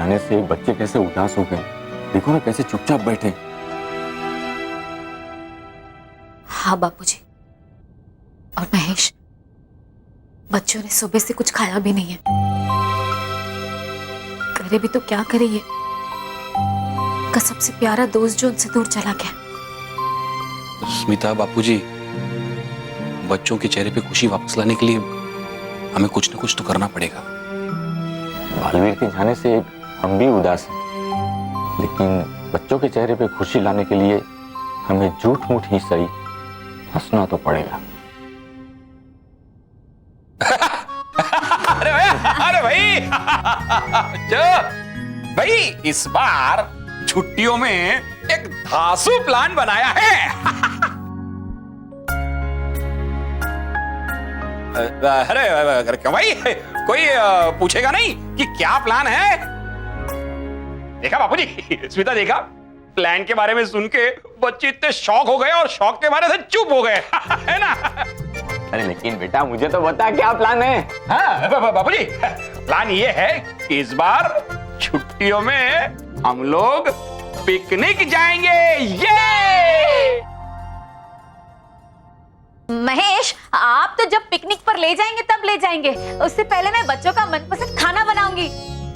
जाने से बच्चे कैसे उदास हो गए, देखो ना कैसे चुपचाप बैठे। हाँ बापूजी। और महेश, बच्चों ने सुबह से कुछ खाया भी नहीं है। करे भी तो क्या करे, ये का सबसे प्यारा दोस्त जो उनसे दूर चला गया। स्मिता, बापूजी, बच्चों के चेहरे पे खुशी वापस लाने के लिए हमें कुछ न कुछ तो करना पड़ेगा। बालवीर के जाने से हम भी उदास हैं, लेकिन बच्चों के चेहरे पे खुशी लाने के लिए हमें झूठ मूठ ही सही हंसना तो पड़ेगा। अरे भाई जो भाई इस बार छुट्टियों में एक धांसू प्लान बनाया है। अरे क्यों भाई, कोई पूछेगा नहीं कि क्या प्लान है? देखा बापूजी, स्मिता देखा, प्लान के बारे में सुन के बच्चे इतने शौक हो गए और शौक के बारे से चुप हो गए। है ना? अरे लेकिन बेटा मुझे तो बता क्या प्लान है। हाँ बापूजी, प्लान ये है कि इस बार छुट्टियों में हम लोग पिकनिक जाएंगे। ये महेश, आप तो जब पिकनिक पर ले जाएंगे तब ले जाएंगे, उससे पहले मैं बच्चों का मनपसंद खाना बनाऊंगी।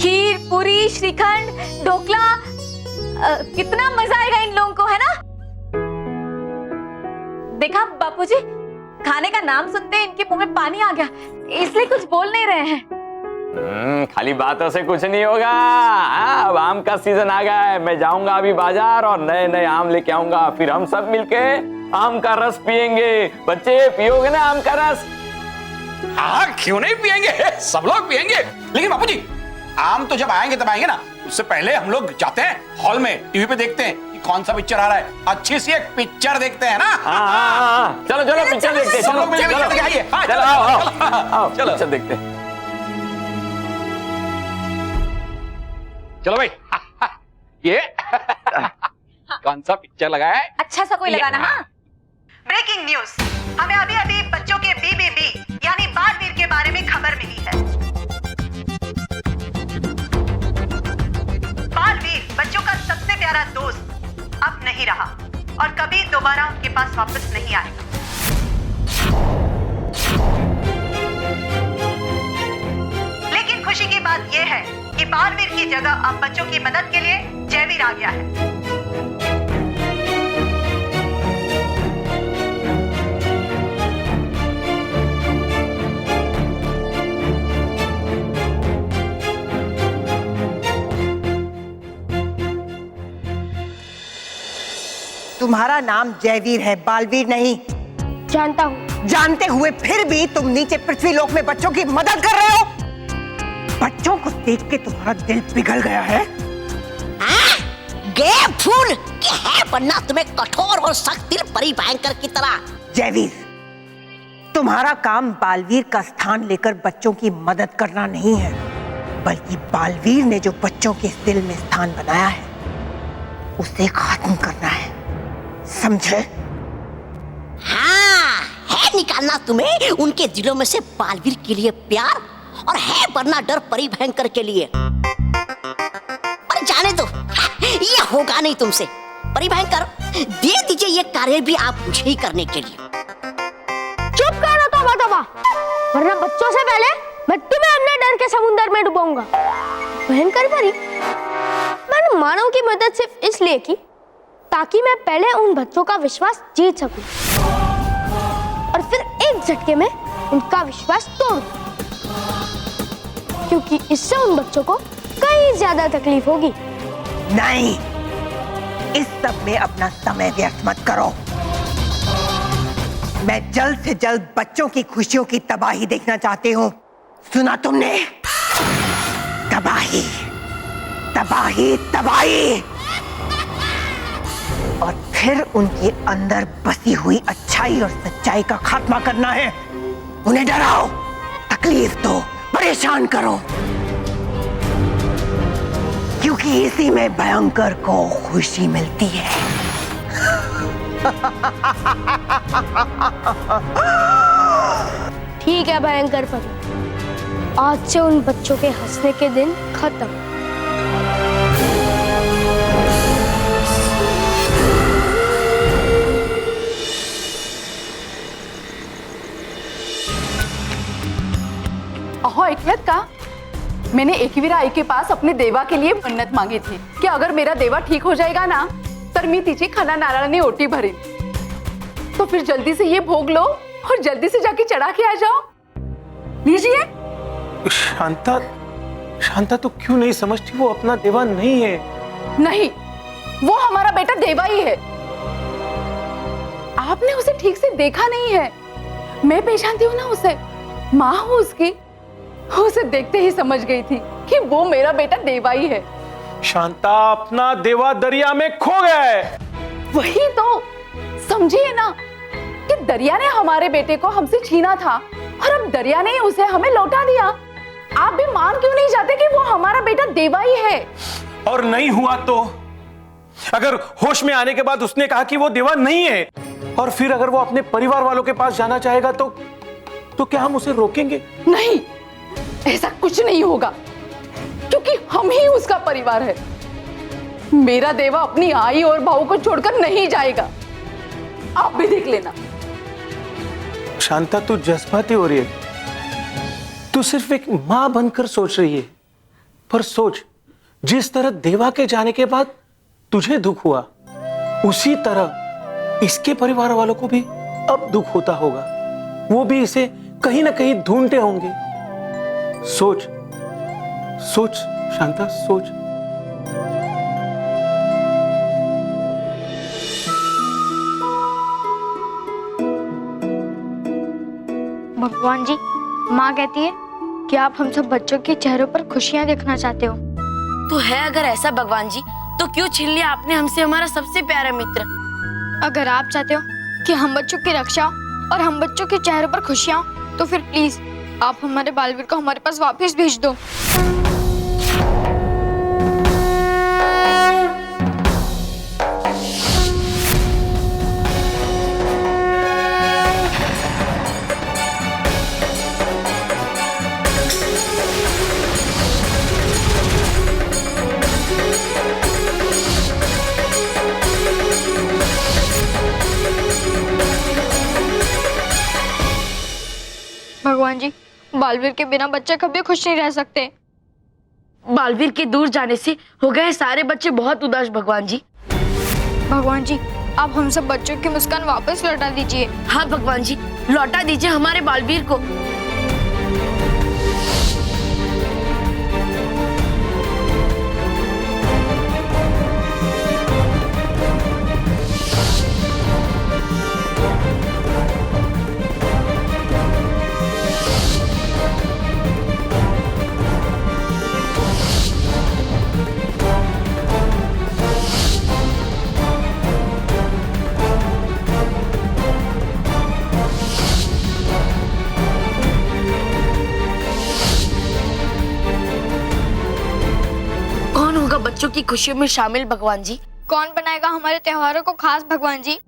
खीर, पूरी, श्रीखंड, ढोकला। कितना मजा आएगा इन लोगों को, है ना? देखा बापूजी, खाने का नाम सुनते ही इनके मुंह में पानी आ गया, इसलिए कुछ बोल नहीं रहे हैं। खाली बातों से कुछ नहीं होगा। अब आम का सीजन आ गया है, मैं जाऊंगा अभी बाजार और नए नए आम लेके आऊंगा, फिर हम सब मिलके आम का रस पियेंगे। बच्चे पियोगे ना आम का रस? हाँ, क्यों नहीं पियेंगे, सब लोग पियेंगे। लेकिन बापूजी, आम तो जब आएंगे तब आएंगे ना, उससे पहले हम लोग जाते हैं हॉल में, टीवी पे देखते हैं कि कौन सा पिक्चर आ रहा है। अच्छी सी एक पिक्चर देखते हैं ना। हाँ, चलो चलो पिक्चर देखते हैं। चलो पिक्चर देखते हैं, आइए। चलो आओ चलो पिक्चर देखते हैं। चलो भाई, ये कौन सा पिक्चर लगा है? अच्छा सा कोई लगाना। हाँ, ब्रेकिंग न्यूज, हमें अभी अभी बच्चों के BBB यानी बालवीर के बारे में खबर मिली है। बालवीर बच्चों का सबसे प्यारा दोस्त अब नहीं रहा और कभी दोबारा उनके पास वापस नहीं आएगा। लेकिन खुशी की बात यह है कि बालवीर की जगह अब बच्चों की मदद के लिए जयवीर आ गया है। तुम्हारा नाम जयवीर है, बालवीर नहीं। जानता हूँ। जानते हुए फिर भी तुम नीचे पृथ्वीलोक में बच्चों की मदद कर रहे हो। बच्चों को देख के तुम्हारा दिल पिघल गया है। फूल क्या है बनना तुम्हें कठोर और सख्त दिल परी भयंकर की तरह। जयवीर, तुम्हारा काम बालवीर का स्थान लेकर बच्चों की मदद करना नहीं है, बल्कि बालवीर ने जो बच्चों के दिल में स्थान बनाया है उसे खत्म करना है, समझे? हाँ, है निकालना तुम्हें उनके दिलों में से बालवीर के लिए प्यार और है वरना डर परी भयंकर के लिए। पर जाने दो, ये होगा नहीं तुमसे। परी भयंकर, दे दीजिए ये कार्य भी आप मुझे ही करने के लिए। चुप करो तोबा, वरना बच्चों से पहले मैं तुम्हें अपने डर के समुद्र में डुबाऊंगा। भयंकर परी, मैंने मानव की मदद सिर्फ इसलिए की ताकि मैं पहले उन बच्चों का विश्वास जीत सकूं और फिर एक झटके में उनका विश्वास तोड़ दूं, क्योंकि इससे उन बच्चों को कहीं ज्यादा तकलीफ होगी। नहीं, इस सब में अपना समय व्यर्थ मत करो। मैं जल्द से जल्द बच्चों की खुशियों की तबाही देखना चाहती हूँ। सुना तुमने? तबाही, तबाही, तबाही। और फिर उनके अंदर बसी हुई अच्छाई और सच्चाई का खात्मा करना है। उन्हें डराओ, तकलीफ दो, परेशान करो, क्योंकि इसी में भयंकर को खुशी मिलती है। ठीक है भयंकर परी, आज से उन बच्चों के हंसने के दिन खत्म। मैंने एकवीरा आई के पास अपने देवा के लिए मन्नत मांगी थी कि अगर मेरा देवा ठीक हो जाएगा ना तर मी तिची खाना नारळाने ओटी भरेन। तो फिर जल्दी से ये भोग लो और जल्दी से जाके चढ़ा के आ जाओ। लीजिए। शांता, शांता तो क्यों नहीं समझती? वो अपना देवा नहीं है। नहीं, वो हमारा बेटा देवा ही है। आपने उसे ठीक से देखा नहीं है। मैं पहचानती हूँ ना उसे, माँ हूँ उसकी। उसे देखते ही समझ गई थी कि वो मेरा बेटा देवा ही है। शांता, अपना देवा दरिया में खो गया है। वही तो समझिए ना कि दरिया ने हमारे बेटे को हमसे छीना था और अब दरिया ने उसे हमें लौटा दिया। आप भी मान क्यों नहीं जाते कि वो हमारा बेटा देवा ही है? और नहीं हुआ तो? अगर होश में आने के बाद उसने कहा कि वो देवा नहीं है और फिर अगर वो अपने परिवार वालों के पास जाना चाहेगा तो क्या हम उसे रोकेंगे? नहीं, ऐसा कुछ नहीं होगा क्योंकि हम ही उसका परिवार है। मेरा देवा अपनी आई और भाऊ को छोड़कर नहीं जाएगा। आप भी देख लेना। शांता, तू जज्बाती हो रही है। तू सिर्फ एक मां बनकर सोच रही है, पर सोच, जिस तरह देवा के जाने के बाद तुझे दुख हुआ उसी तरह इसके परिवार वालों को भी अब दुख होता होगा। वो भी इसे कहीं ना कहीं ढूंढते होंगे। सोच सोच शांता, सोच। भगवान जी, माँ कहती है कि आप हम सब बच्चों के चेहरों पर खुशियाँ देखना चाहते हो। तो है अगर ऐसा भगवान जी, तो क्यों छीन लिया आपने हमसे हमारा सबसे प्यारा मित्र? अगर आप चाहते हो कि हम बच्चों की रक्षा और हम बच्चों के चेहरों पर खुशियाँ, तो फिर प्लीज आप हमारे बालवीर को हमारे पास वापस भेज दो। भगवान जी, बालवीर के बिना बच्चे कभी खुश नहीं रह सकते। बालवीर के दूर जाने से हो गए सारे बच्चे बहुत उदास भगवान जी। भगवान जी, आप हम सब बच्चों की मुस्कान वापस लौटा दीजिए। हाँ भगवान जी, लौटा दीजिए हमारे बालवीर को। बच्चों की खुशियों में शामिल भगवान जी? कौन बनाएगा हमारे त्योहारों को खास भगवान जी?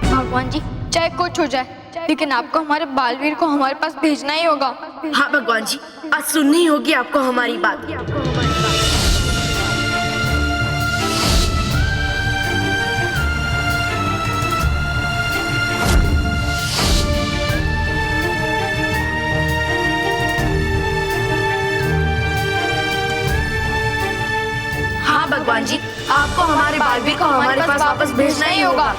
भगवान जी, चाहे कुछ हो जाए, लेकिन आपको हमारे बालवीर को हमारे पास भेजना ही होगा। हाँ भगवान जी, आज सुननी होगी आपको हमारी बात। हाँ भगवान जी, आपको हमारे बालवीर को हमारे पास वापस भेजना ही होगा।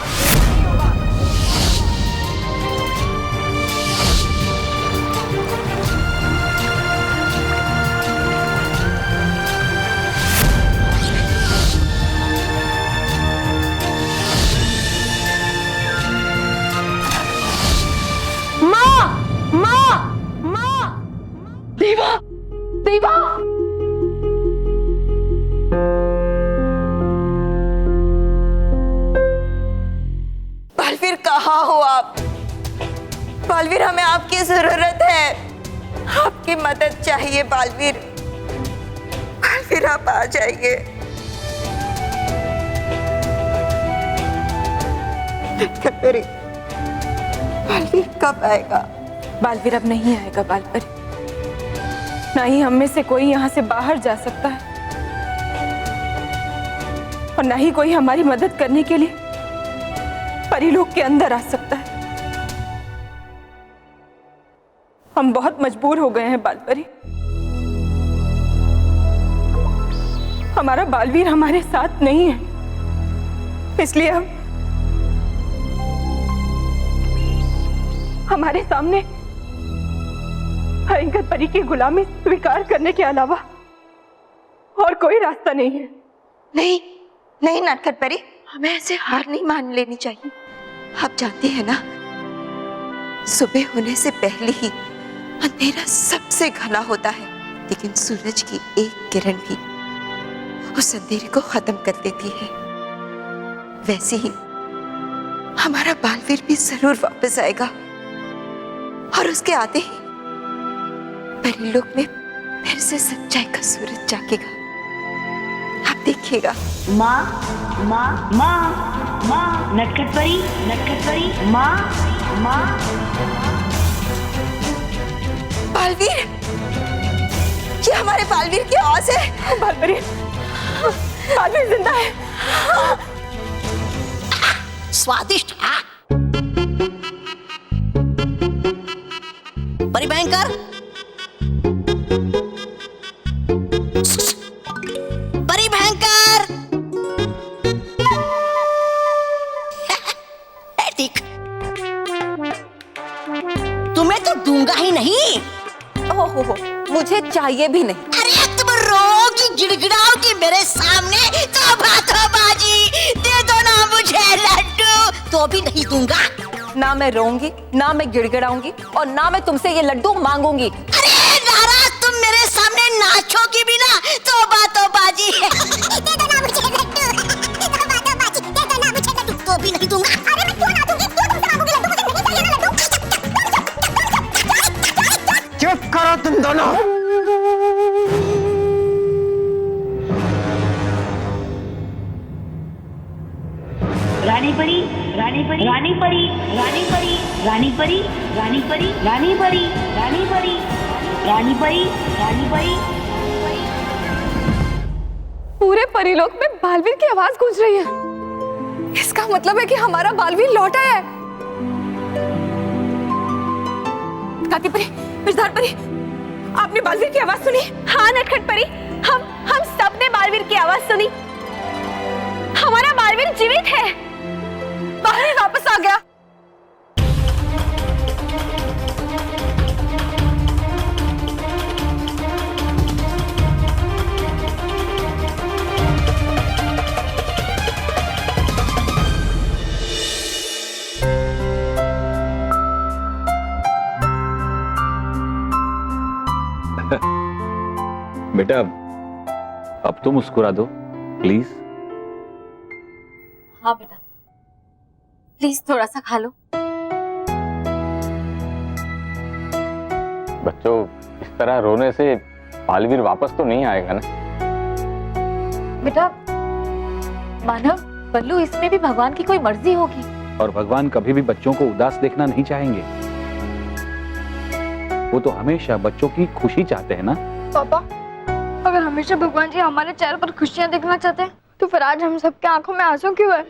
देवा, देवा! बालवीर, कहाँ हो आप? बालवीर, हमें आपकी जरूरत है। आपकी मदद चाहिए बालवीर। बालवीर, आप आ जाइए। बालवीर कब आएगा? बालवीर अब नहीं आएगा बालवीर। ना ही हम में से कोई यहाँ से बाहर जा सकता है और ना ही कोई हमारी मदद करने के लिए परीलोक के अंदर आ सकता है। हम बहुत मजबूर हो गए हैं बालपरी। हमारा बालवीर हमारे साथ नहीं है, इसलिए हमारे सामने भयंकर परी की गुलामी स्वीकार करने के अलावा और कोई रास्ता नहीं है। नहीं नहीं नटखट परी, हमें ऐसे हार नहीं मान लेनी चाहिए। आप जानते हैं ना, सुबह होने से पहले ही अंधेरा सबसे घना होता है, लेकिन सूरज की एक किरण भी उस अंधेरे को खत्म कर देती है। वैसे ही हमारा बालवीर भी जरूर वापस आएगा और उसके आते ही परीलोक में फिर से सच्चाई का सूरज जागेगा। आप देखिएगा। माँ माँ माँ माँ, नटखट परी माँ माँ। बालवीर, ये हमारे बालवीर की आवाज है। बालवीर, बालवीर जिंदा है। स्वादिष्ट है। परी भयंकर, परी भयंकर। ठीक, तुम्हें तो दूंगा ही नहीं। ओहो, मुझे चाहिए भी नहीं। अरे तुम रोगी गिड़गिड़ाओगी मेरे सामने, तो बाजी दे दो ना मुझे लड्डू, तो भी नहीं दूंगा। ना मैं रोऊंगी, ना मैं गिड़गिड़ाऊंगी और ना मैं तुमसे ये लड्डू मांगूंगी। अरे नाराज तुम मेरे सामने नाचोगी भी ना, तो बाजी दे दो ना मुझे लड्डू, दे दो बाजी दे दो ना मुझे लड्डू, तो भी नहीं दूंगा। अरे मैं क्यों ना दूंगी, क्यों तुमसे मांगूंगी लड्डू, मुझे नहीं चाहिए ना लड्डू। चुप करो तुम दोनों। रानी परी रानी परी रानी परी रानी परी रानी परी रानी परी रानी परी रानी परी रानी परी रानी परी। पूरे परीलोक में बालवीर की आवाज गूंज रही है। इसका मतलब है कि हमारा बालवीर लौट आया है। काकी परी, मिर्धार परी, आपने बालवीर की आवाज सुनी? हाँ नटखट परी, हम सब ने बालवीर की आवाज सुनी। हमारा बालवीर जीवित है, बालवीर वापस आ गया। बेटा अब तो मुस्कुरा दो प्लीज। हाँ बेटा, प्लीज थोड़ा सा खा लो। बच्चों, इस तरह रोने से बालवीर वापस तो नहीं आएगा ना? बेटा मानव, बल्लू, इसमें भी भगवान की कोई मर्जी होगी। और भगवान कभी भी बच्चों को उदास देखना नहीं चाहेंगे। वो तो हमेशा बच्चों की खुशी चाहते हैं ना। पापा, अगर हमेशा भगवान जी हमारे चेहरे पर खुशियां देखना चाहते हैं, तो फिर आज हम सबके आंखों में आंसू क्यों है?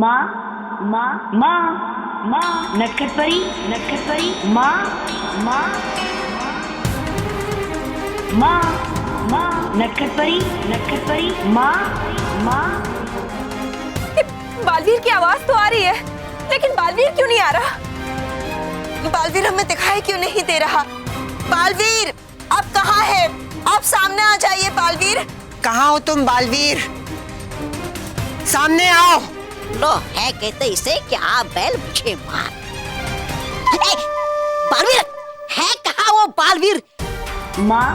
माँ माँ माँ माँ नटखट परी माँ माँ माँ माँ नटखट परी माँ माँ। बालवीर की आवाज तो आ रही है, लेकिन बालवीर क्यों नहीं आ रहा? बालवीर हमें दिखाई क्यों नहीं दे रहा? बालवीर, आप कहाँ है? आप सामने आ जाइए बालवीर। कहाँ हो तुम बालवीर? सामने आओ। लो है कहते इसे कि आप बैल मुझे मार। ए, बालवीर है कहाँ वो बालवीर? माँ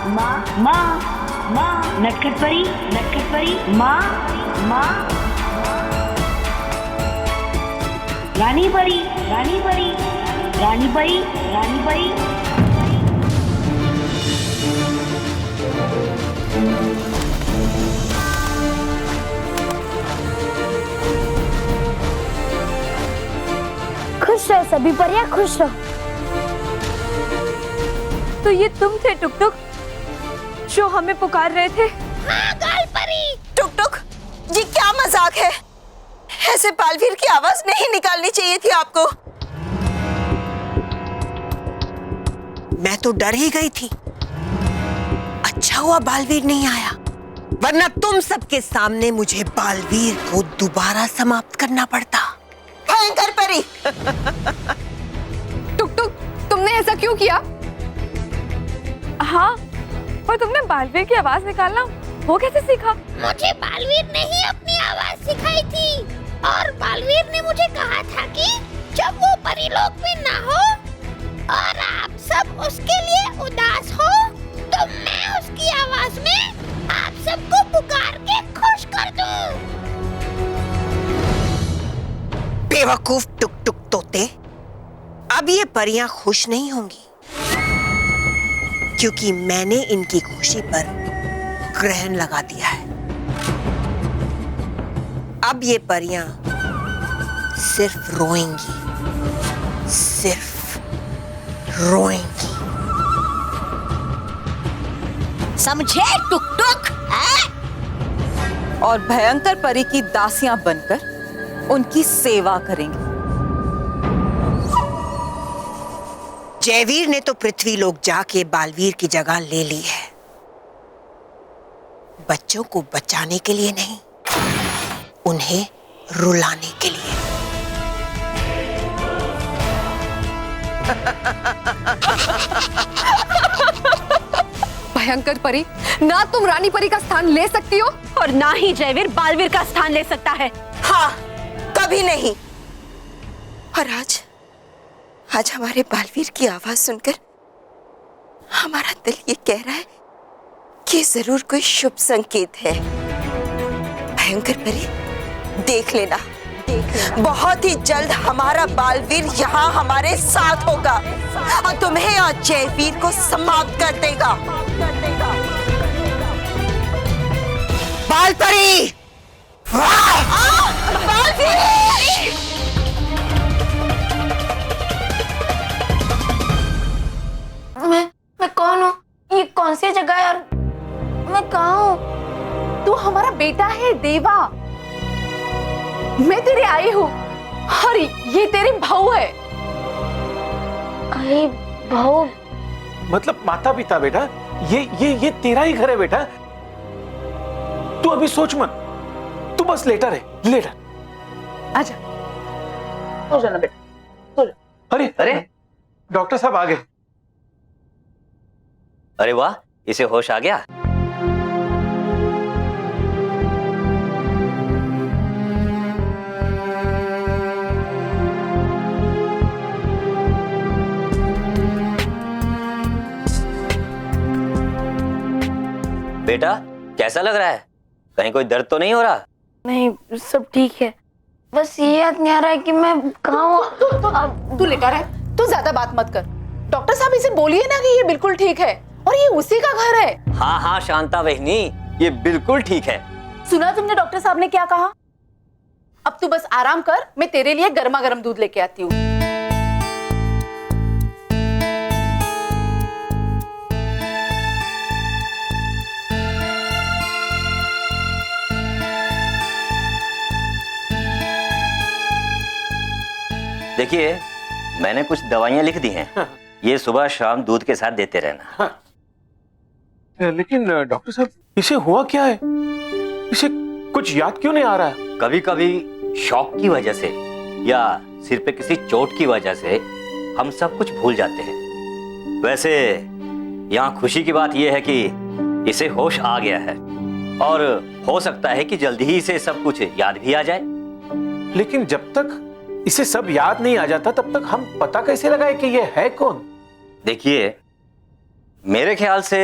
माँ माँ माँ नटखट परी माँ माँ। रानी परी खुश रहो सभी परियां, खुश रहो। तो ये तुम थे टुक टुक जो हमें पुकार रहे थे? हाँ गाल परी। टुक टुक, ये क्या मजाक है? ऐसे बालवीर की आवाज नहीं निकालनी चाहिए थी आपको। मैं तो डर ही गई थी। अच्छा हुआ बालवीर नहीं आया, वरना तुम सबके सामने मुझे बालवीर को दोबारा समाप्त करना पड़ता। भयंकर परी। टुक टुक, तुमने ऐसा क्यों किया? हाँ, और तुमने बालवीर की आवाज निकालना वो कैसे सीखा? मुझे बालवीर ने ही अपनी आवाज सिखाई थी, और बालवीर ने मुझे कहा था कि जब वो परीलोक में ना हो और आप सब उसके लिए उदास हो, तो मैं उसकी आवाज में आप सबको पुकार के खुश कर दूं। बेवकूफ टुक टुक तोते, अब ये परियां खुश नहीं होंगी, क्योंकि मैंने इनकी खुशी पर ग्रहण लगा दिया है। अब ये परियां सिर्फ रोएंगी, सिर्फ रोएंगी। समझे टुक टुक? और भयंकर परी की दासियां बनकर उनकी सेवा करेंगे। जयवीर ने तो पृथ्वी लोक जाके बालवीर की जगह ले ली है, बच्चों को बचाने के लिए नहीं, उन्हें रुलाने के लिए। भयंकर परी, ना तुम रानी परी का स्थान ले सकती हो और ना ही जयवीर बालवीर का स्थान ले सकता है। हाँ, कभी नहीं। और आज हमारे बालवीर की आवाज सुनकर हमारा दिल ये कह रहा है कि जरूर कोई शुभ संकेत है। भयंकर परी, देख लेना, बहुत ही जल्द हमारा बालवीर यहाँ हमारे साथ होगा और तुम्हें और जयवीर को समाप्त कर देगा। बालपरी! बालवीर! मैं कौन हूँ? ये कौन सी जगह है और मैं कहाँ हूँ? तू हमारा बेटा है देवा। मैं तेरी आई हूँ और ये तेरी बहू है। आई बहू? मतलब माता पिता बेटा, ये तेरा ही घर है बेटा। तू अभी सोच मत, तू बस लेटा रहे, लेटा। आजा, सो जाना बेटा, सो जा। अरे डॉक्टर साहब आ गए। अरे वाह, इसे होश आ गया। बेटा कैसा लग रहा है? कहीं कोई दर्द तो नहीं हो रहा? नहीं, सब ठीक है। बस ये याद नहीं आ रहा है कि मैं कहाँ हूँ। तू लेटा रहे, तू ज्यादा बात मत कर। डॉक्टर साहब इसे बोलिए ना कि ये बिल्कुल ठीक है और ये उसी का घर है। हाँ हाँ शांता बहनी, ये बिल्कुल ठीक है। सुना तुमने डॉक्टर साहब ने क्या कहा? अब तू बस आराम कर, मैं तेरे लिए गर्मा गर्म दूध लेके आती हूँ। देखिए, मैंने कुछ दवाइयां लिख दी हैं। ये सुबह शाम दूध के साथ देते रहना। लेकिन डॉक्टर साहब, इसे हुआ क्या है? इसे कुछ याद क्यों नहीं आ रहा है? कभी कभी शॉक की वजह से या सिर पे किसी चोट की वजह से हम सब कुछ भूल जाते हैं। वैसे यहाँ खुशी की बात यह है कि इसे होश आ गया है और हो सकता है कि जल्दी ही इसे सब कुछ याद भी आ जाए। लेकिन जब तक इसे सब याद नहीं आ जाता तब तक हम पता कैसे लगाए कि ये है कौन? देखिए, मेरे ख्याल से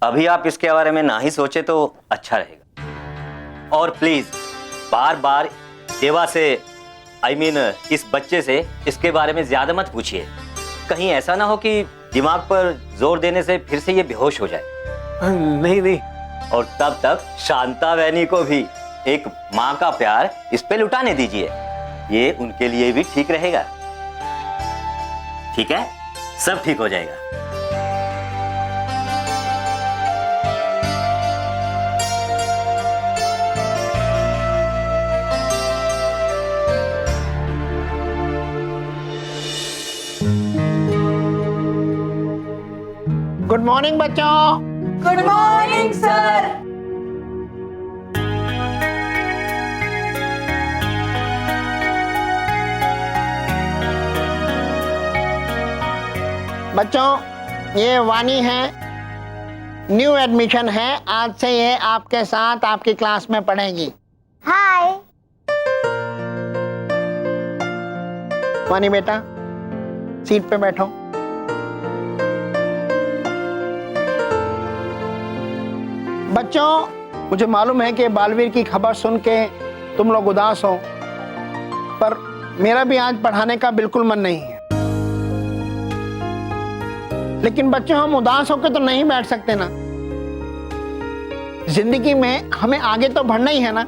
अभी आप इसके बारे में ना ही सोचे तो अच्छा रहेगा। और प्लीज बार बार देवा से इस बच्चे से इसके बारे में ज्यादा मत पूछिए। कहीं ऐसा ना हो कि दिमाग पर जोर देने से फिर से ये बेहोश हो जाए। नहीं। और तब तक शांता बहनी को भी एक माँ का प्यार इस पे लुटाने दीजिए। ये उनके लिए भी ठीक रहेगा। ठीक है, सब ठीक हो जाएगा। गुड मॉर्निंग बच्चों। Good morning sir. बच्चों, ये वानी है, न्यू एडमिशन है। आज से ये आपके साथ आपकी क्लास में पढ़ेगी। हाय। वानी बेटा, सीट पे बैठो। बच्चों, मुझे मालूम है कि बालवीर की खबर सुन के तुम लोग उदास हो, पर मेरा भी आज पढ़ाने का बिल्कुल मन नहीं है। लेकिन बच्चों, हम उदास होकर तो नहीं बैठ सकते ना। जिंदगी में हमें आगे तो बढ़ना ही है ना।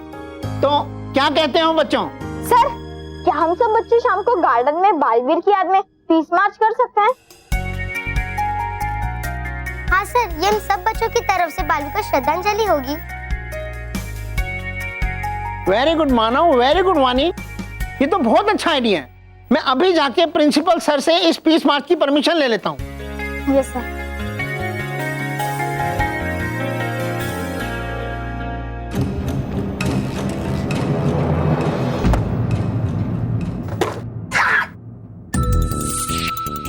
तो क्या कहते हो बच्चों? सर, क्या हम सब बच्चे शाम को गार्डन में बालवीर की याद में पीस मार्च कर सकते हैं? हाँ सर, ये हम सब बच्चों की तरफ से बालवीर को श्रद्धांजलि होगी। वेरी गुड मानव, वेरी गुड वानी। ये तो बहुत अच्छा आइडिया है। मैं अभी जाके प्रिंसिपल सर से इस पीस मार्च की परमिशन ले लेता हूँ। Yes sir.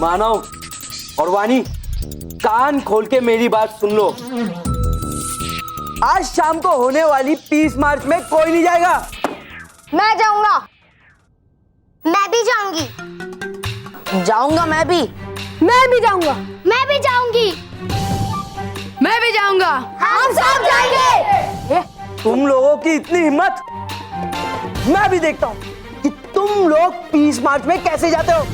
मानव और वानी, कान खोल के मेरी बात सुन लो। आज शाम को होने वाली पीस मार्च में कोई नहीं जाएगा। मैं जाऊंगा। मैं भी जाऊंगी। जाऊंगा मैं भी। मैं भी जाऊंगा। मैं भी जाऊंगी। मैं भी जाऊंगा। हम सब जाएंगे। तुम लोगों की इतनी हिम्मत! मैं भी देखता हूँ कि तुम लोग पीस मार्च में कैसे जाते हो।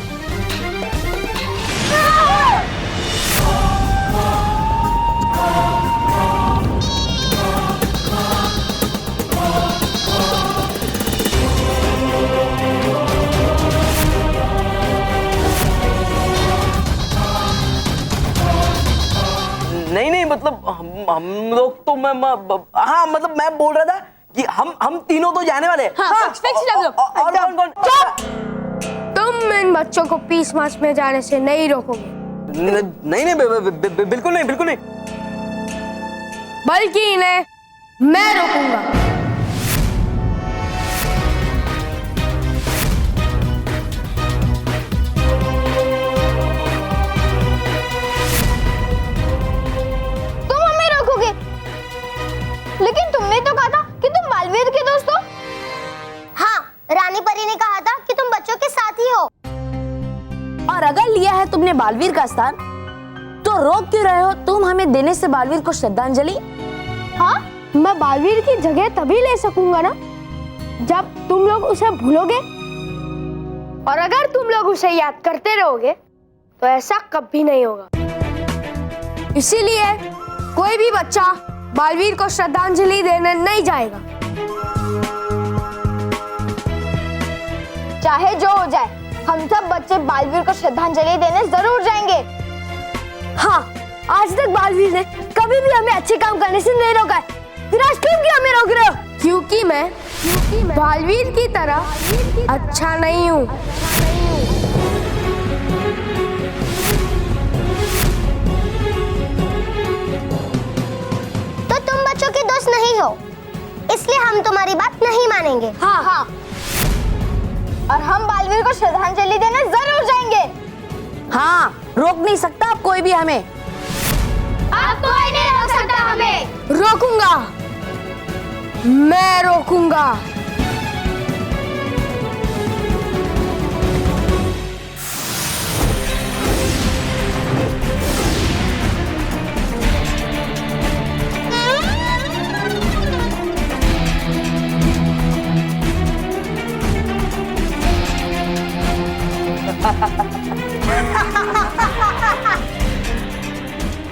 नहीं, मतलब हम लोग तो हाँ, मतलब मैं बोल रहा था कि हम तीनों तो जाने वाले हैं। हाँ, और कौन? तुम इन बच्चों को पीस मार्च में जाने से नहीं रोकोगे। नहीं, बिल्कुल नहीं। बल्कि इन्हें मैं रोकूंगा। तुम हमें रोकोगे? लेकिन तुमने तो कहा था कि तुम बालवीर के दोस्त हो। हाँ, रानी परी ने कहा था कि तुम बच्चों के साथ ही हो। और अगर लिया है तुमने बालवीर का स्थान, तो रोक क्यों रहे हो तुम हमें देने से बालवीर को श्रद्धांजलि? हाँ, मैं बालवीर की जगह तभी ले सकूंगा ना जब तुम लोग उसे भूलोगे। और अगर तुम लोग उसे याद करते रहोगे तो ऐसा कभी नहीं होगा। इसीलिए कोई भी बच्चा बालवीर को श्रद्धांजलि देने नहीं जाएगा, चाहे जो हो जाए। हम सब बच्चे बालवीर को श्रद्धांजलि देने जरूर जाएंगे। हाँ, आज तक बालवीर ने कभी भी हमें अच्छे काम करने से नहीं रोका है। फिर आज क्यों हमें रोक रहे हो? क्योंकि मैं बालवीर की तरह अच्छा नहीं हूँ। हमारी बात नहीं मानेंगे। हाँ हाँ, और हम बालवीर को श्रद्धांजलि देने जरूर जाएंगे। हाँ, रोक नहीं सकता अब कोई भी हमें। अब कोई नहीं रोक सकता हमें। रोकूंगा, मैं रोकूंगा।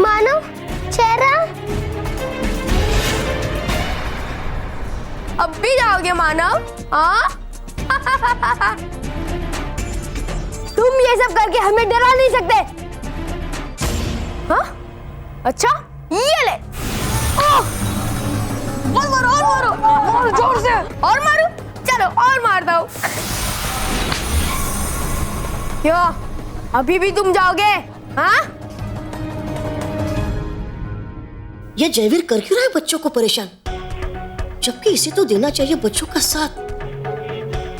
मानो चेहरा, अब भी जाओगे मानव? हाँ? तुम ये सब करके हमें डरा नहीं सकते। हाँ? अच्छा, ये ले। और मारो, और मारो, और जोर से, और मारो। चलो, और मार दो। क्यों? अभी भी तुम जाओगे? हाँ? ये जयवीर कर क्यों रहा है बच्चों को परेशान, जबकि इसे तो देना चाहिए बच्चों का साथ,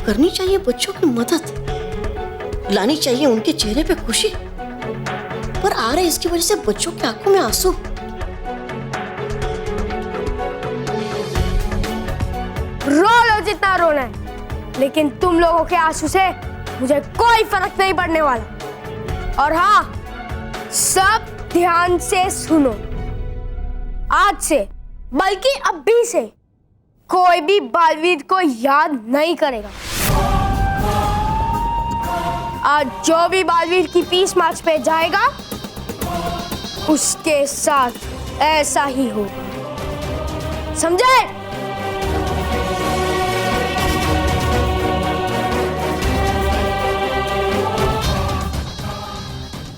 करनी चाहिए बच्चों की मदद, लानी चाहिए उनके चेहरे पे खुशी, पर आ रहे इसकी वजह से बच्चों की आंखों में आंसू। रो लो जितना रोना है, लेकिन तुम लोगों के आंसू से मुझे कोई फर्क नहीं पड़ने वाला। और हाँ, सब ध्यान से सुनो, आज से बल्कि अभी से कोई भी बालवीर को याद नहीं करेगा। आज जो भी बालवीर की पीस मार्च पे जाएगा उसके साथ ऐसा ही होगा, समझे?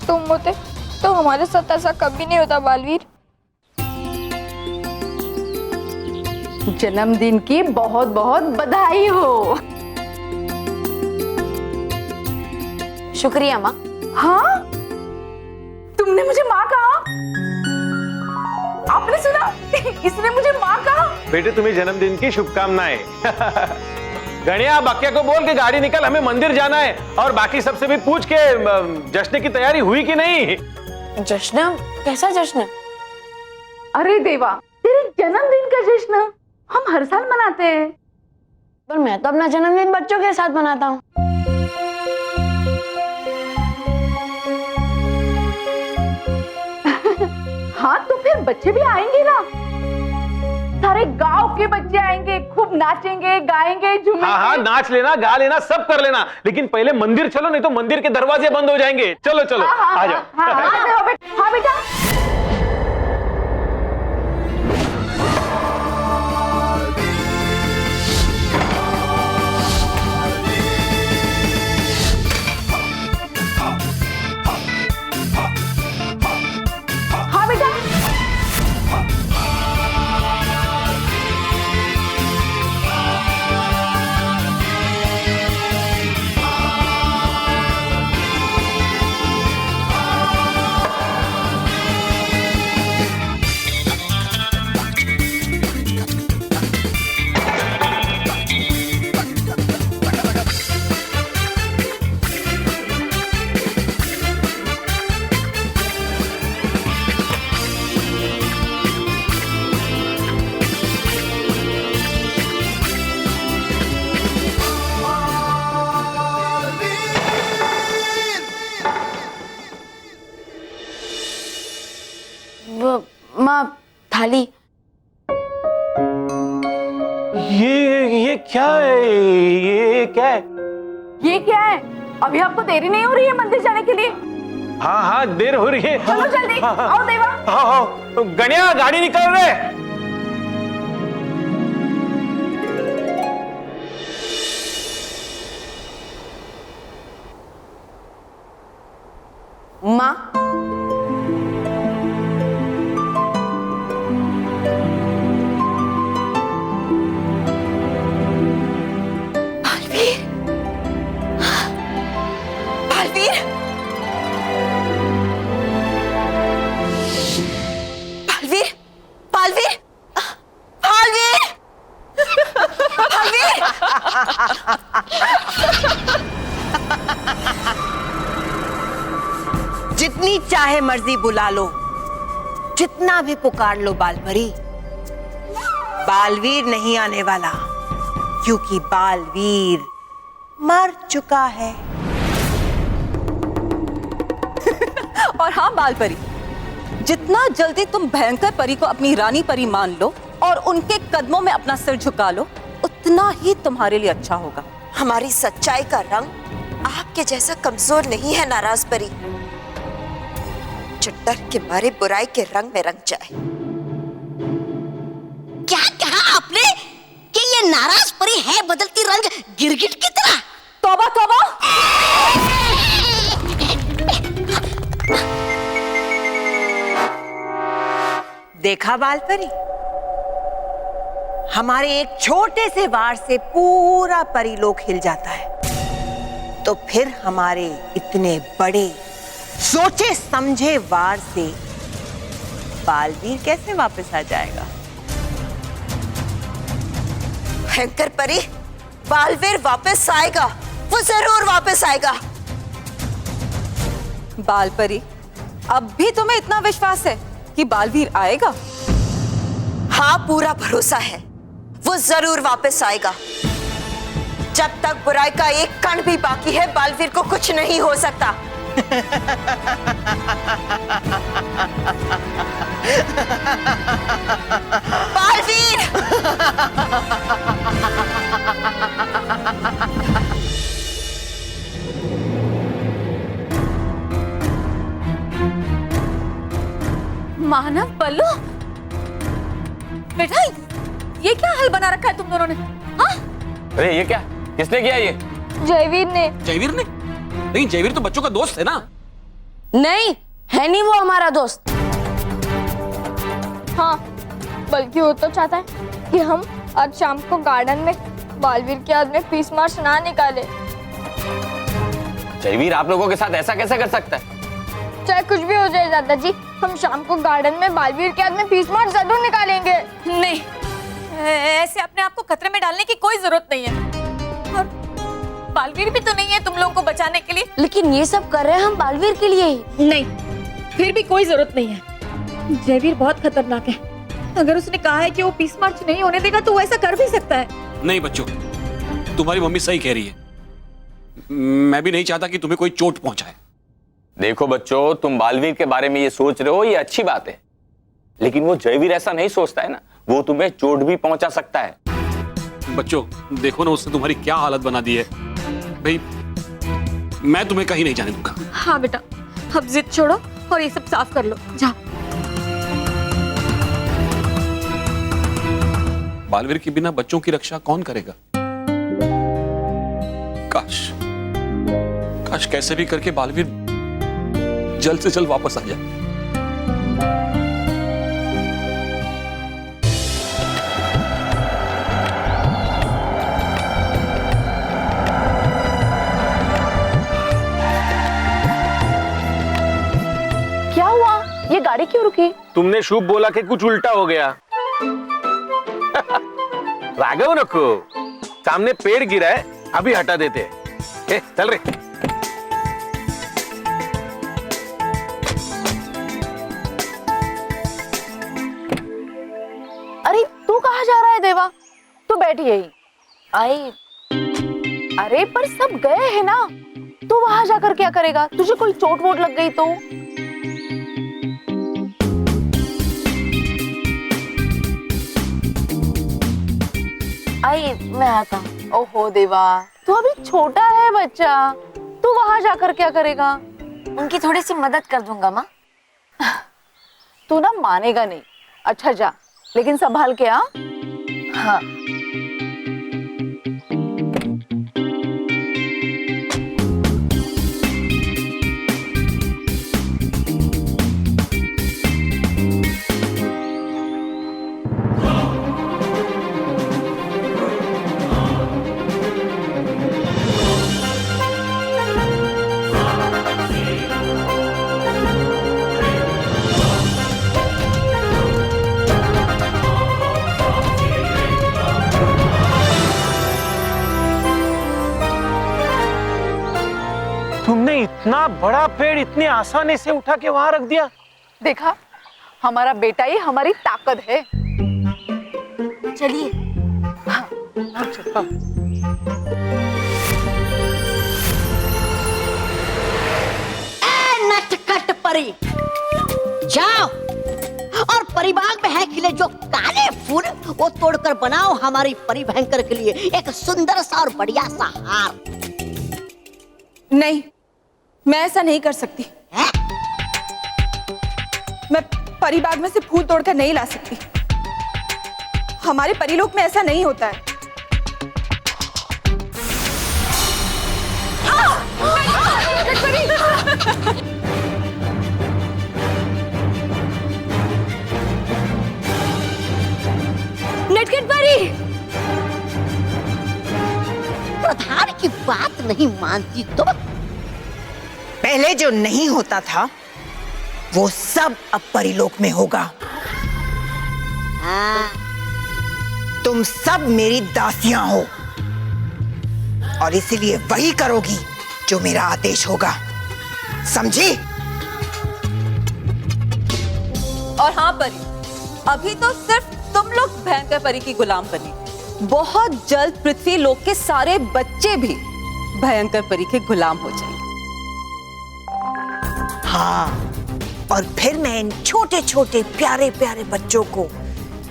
तुम होते तो हमारे साथ ऐसा कभी नहीं होता बालवीर। जन्मदिन की बहुत बहुत बधाई हो। शुक्रिया माँ। हाँ? तुमने मुझे माँ कहा? आपने सुना? इसने मुझे माँ कहा। बेटे तुम्हें जन्मदिन की शुभकामनाएं। गणिया, बक्या को बोल के गाड़ी निकल, हमें मंदिर जाना है। और बाकी सबसे भी पूछ के जश्न की तैयारी हुई कि नहीं। जश्न? कैसा जश्न? अरे देवा, तेरे जन्मदिन का जश्न हम हर साल मनाते हैं। पर मैं तो अपना जन्मदिन बच्चों के साथ मनाता हूँ। हाँ, तो फिर बच्चे भी आएंगे ना, सारे गांव के बच्चे आएंगे, खूब नाचेंगे, गाएंगे, झूमेंगे। हाँ हाँ, नाच लेना, गा लेना, सब कर लेना, लेकिन पहले मंदिर चलो, नहीं तो मंदिर के दरवाजे बंद हो जाएंगे। चलो चलो, आ जाओ। हाँ बेटा। माँ, थाली। ये क्या है? ये क्या है? ये क्या है? अभी आपको देरी नहीं हो रही है मंदिर जाने के लिए? हाँ हाँ, देर हो रही है। चलो जल्दी, हाँ, हाँ, आओ देवा। हाँ हाँ, गणिया, गाड़ी निकल रहे। माँ, बालवीर, बालवीर, बालवीर! जितनी चाहे मर्जी बुला लो, जितना भी पुकार लो बालपरी, बालवीर नहीं आने वाला, क्योंकि बालवीर मर चुका है। और हाँ बालपरी, जितना जल्दी तुम भयंकर परी को अपनी रानी परी मान लो और उनके कदमों में अपना सिर झुका लो, उतना ही तुम्हारे लिए अच्छा होगा। हमारी सच्चाई का रंग आपके जैसा कमजोर नहीं है नाराज परी, जो डर के मारे बुराई के रंग में रंग जाए। क्या कहा आपने कि ये नाराज परी है बदलती रंग गिरगिट की तरह? तौबा तौबा! देखा बालपरी, हमारे एक छोटे से वार से पूरा परीलोक हिल जाता है, तो फिर हमारे इतने बड़े सोचे समझे वार से बालवीर कैसे वापस आ जाएगा? भयंकर परी, बालवीर वापस आएगा, वो जरूर वापस आएगा। बालपरी, अब भी तुम्हें इतना विश्वास है कि बालवीर आएगा? हाँ, पूरा भरोसा है, वो जरूर वापस आएगा। जब तक बुराई का एक कण भी बाकी है, बालवीर को कुछ नहीं हो सकता। बालवीर! मानव, बल्लू, बेटा ये क्या हाल बना रखा है तुम दोनों ने? हाँ? अरे ये क्या, किसने किया ये? जयवीर ने। जयवीर ने? नहीं, जयवीर तो बच्चों का दोस्त है ना। नहीं है, नहीं वो हमारा दोस्त। हाँ, बल्कि वो तो चाहता है कि हम आज शाम को गार्डन में बालवीर के हाथ में पीस मार्च ना निकाले। जयवीर आप लोगों के साथ ऐसा कैसे कर सकता है? चाहे कुछ भी हो जाए दादाजी, हम शाम को गार्डन में बालवीर के हाथ में पीस मार्च जरूर निकालेंगे। नहीं, ऐसे अपने आप को खतरे में डालने की कोई जरूरत नहीं है। और बालवीर भी तो नहीं है तुम लोगों को बचाने के लिए। लेकिन ये सब कर रहे हैं हम बालवीर के लिए ही। नहीं, फिर भी कोई जरूरत नहीं है। जयवीर बहुत खतरनाक है। अगर उसने कहा है कि वो पीस मार्च नहीं होने देगा तो वो ऐसा कर भी सकता है। नहीं बच्चों, तुम्हारी मम्मी सही कह रही है। मैं भी नहीं चाहता कि तुम्हें कोई चोट पहुंचाए। देखो बच्चों, तुम बालवीर के बारे में ये सोच रहे हो, ये अच्छी बात है, लेकिन वो जयवीर ऐसा नहीं सोचता है ना, वो तुम्हें चोट भी पहुंचा सकता है। बच्चों देखो ना, उसने तुम्हारी क्या हालत बना दी है। भाई मैं तुम्हें कहीं नहीं जाने दूंगा। हाँ बेटा, अब जिद छोड़ो और ये सब साफ कर लो, जाओ। बालवीर के बिना बच्चों की रक्षा कौन करेगा? काश काश कैसे भी करके बालवीर जल्द से जल्द वापस आ जाए। क्या हुआ? ये गाड़ी क्यों रुकी? तुमने शुभ बोला कि कुछ उल्टा हो गया। राघव नको, सामने पेड़ गिरा है, अभी हटा देते हैं। चल रे। अरे तू कहाँ जा रहा है देवा? तू बैठ यही। आई। अरे पर सब गए हैं ना, तू वहां जाकर क्या करेगा? तुझे कोई चोट वोट लग गई तो? आई मैं आता हूँ। ओहो देवा, तू अभी छोटा है बच्चा, तू वहां जाकर क्या करेगा? उनकी थोड़ी सी मदद कर दूंगा माँ। तू ना मानेगा नहीं। अच्छा जा, लेकिन संभाल के आ। हाँ। बड़ा पेड़ इतनी आसानी से उठा के वहां रख दिया? देखा, हमारा बेटा ही हमारी ताकत है। चलिए। नटखट परी, जाओ और परिबाग में है खिले जो काले फूल वो तोड़कर बनाओ हमारी परी भयंकर के लिए एक सुंदर सा और बढ़िया सा हार। नहीं, मैं ऐसा नहीं कर सकती। मैं परिबाग में से फूल तोड़कर नहीं ला सकती। हमारे परिलोक में ऐसा नहीं होता है। नटखट परी, प्रधान की बात नहीं मानती तो? पहले जो नहीं होता था वो सब अब परिलोक में होगा। तुम सब मेरी दासियां हो और इसीलिए वही करोगी जो मेरा आदेश होगा, समझी? और हाँ परी, अभी तो सिर्फ तुम लोग भयंकर परी की गुलाम बनी। बहुत जल्द पृथ्वी लोक के सारे बच्चे भी भयंकर परी के गुलाम हो जाएंगे। हाँ, और फिर मैं इन छोटे छोटे प्यारे प्यारे बच्चों को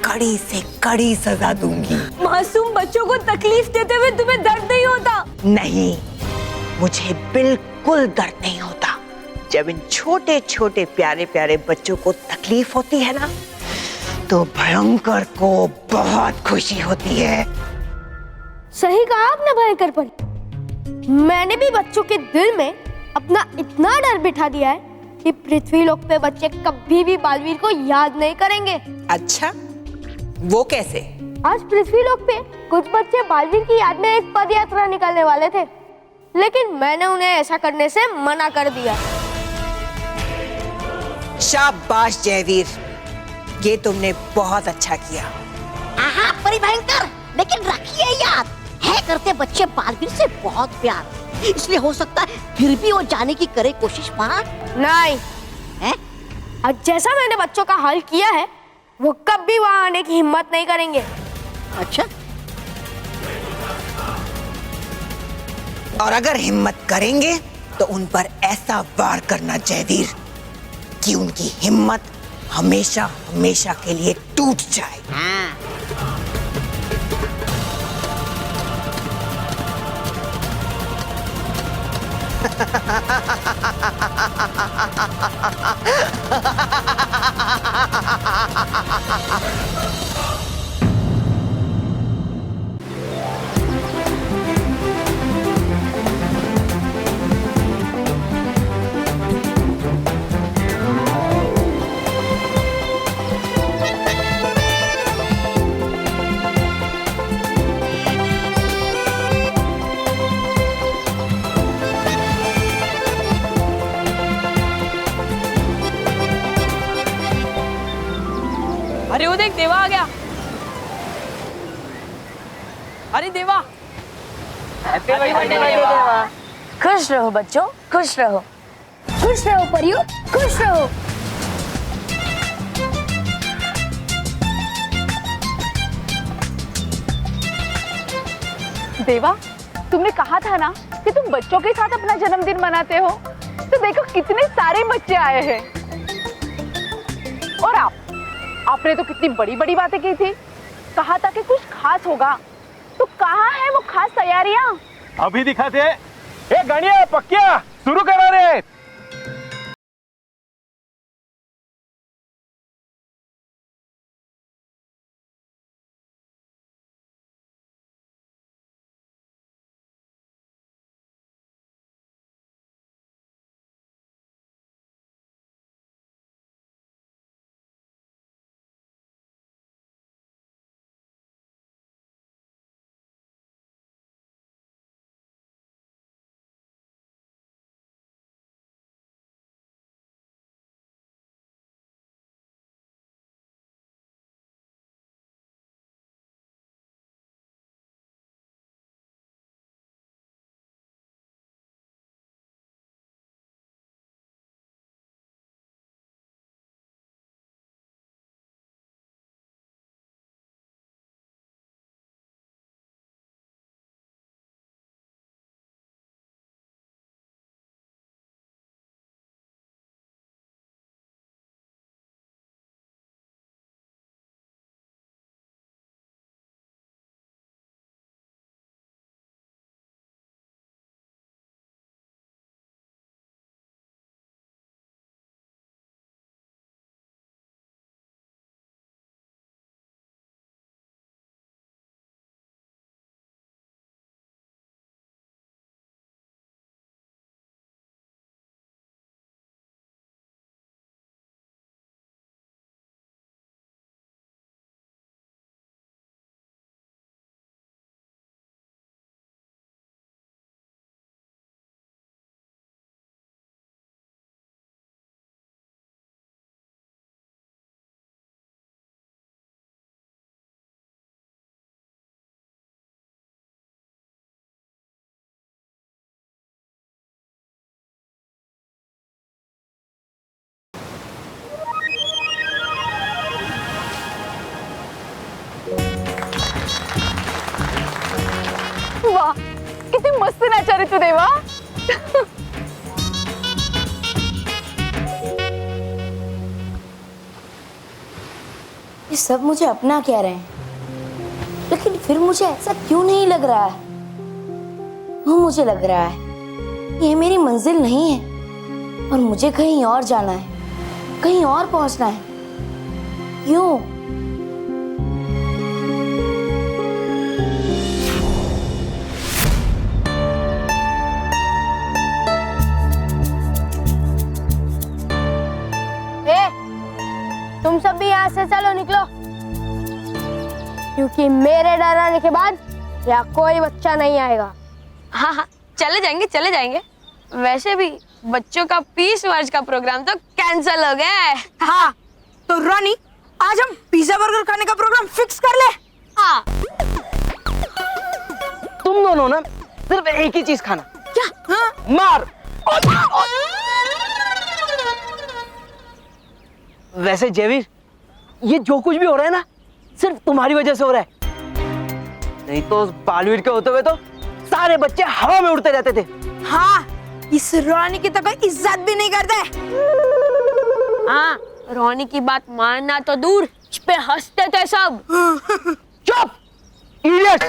कड़ी से कड़ी सजा दूंगी। मासूम बच्चों को तकलीफ देते हुए तुम्हें दर्द नहीं होता? नहीं, मुझे बिल्कुल दर्द नहीं होता। जब इन छोटे छोटे प्यारे प्यारे बच्चों को तकलीफ होती है ना, तो भयंकर को बहुत खुशी होती है। सही कहा आपने भयंकर परी। मैंने भी बच्चों के दिल में अपना इतना डर बिठा दिया है कि पृथ्वी लोक पे बच्चे कभी भी बालवीर को याद नहीं करेंगे। अच्छा, वो कैसे? आज पृथ्वी लोक पे कुछ बच्चे बालवीर की याद में एक पद यात्रा निकालने वाले थे, लेकिन मैंने उन्हें ऐसा करने से मना कर दिया। शाबाश जयवीर, ये तुमने बहुत अच्छा किया। आहा परी भयंकर, लेकिन रखिए याद, है करते बच्चे बालवीर से बहुत प्यार, इसलिए हो सकता है फिर भी वो जाने की करे कोशिश। नहीं है? और जैसा मैंने बच्चों का हाल किया है, वो कभी वहां आने की हिम्मत नहीं करेंगे। अच्छा, और अगर हिम्मत करेंगे तो उन पर ऐसा वार करना जयवीर कि उनकी हिम्मत हमेशा हमेशा के लिए टूट जाए। अरे वो देख, देवा आ गया। अरे देवा, हैप्पी बर्थडे देवा। खुश रहो बच्चों, खुश रहो। खुश रहो परियो, खुश रहो। देवा, तुमने कहा था ना कि तुम बच्चों के साथ अपना जन्मदिन मनाते हो, तो देखो कितने सारे बच्चे आए हैं। और आपने तो कितनी बड़ी बड़ी बातें की थी, कहा था कि कुछ खास होगा, तो कहाँ है वो खास तैयारियां? अभी दिखाते हैं। ए गणिया पक्किया शुरू करा रे। टू देवा। ये सब मुझे अपना कह रहे हैं, लेकिन फिर मुझे ऐसा क्यों नहीं लग रहा है? मुझे लग रहा है ये मेरी मंजिल नहीं है और मुझे कहीं और जाना है, कहीं और पहुंचना है। क्यों? तुम सब भी यहाँ से चलो, निकलो, क्योंकि मेरे डर आने के बाद यहाँ कोई बच्चा नहीं आएगा। हाँ हाँ, चले जाएंगे चले जाएंगे। वैसे भी बच्चों का 20 मार्च का प्रोग्राम तो कैंसिल हो गया है। हाँ, तो रानी आज हम पिज्जा बर्गर खाने का प्रोग्राम फिक्स कर ले। हाँ। तुम दोनों ना सिर्फ एक ही चीज खाना। क्या? हाँ? मार। वैसे जयवीर, ये जो कुछ भी हो रहा है ना, सिर्फ तुम्हारी वजह से हो रहा है। नहीं तो उस बालवीर के होते हुए तो सारे बच्चे हवा में उड़ते रहते थे। हाँ, इस रानी की तो कोई इज्जत भी नहीं करता है। हाँ, रोनी की बात मानना तो दूर, इस पे हंसते थे सब। चुप, इडियट।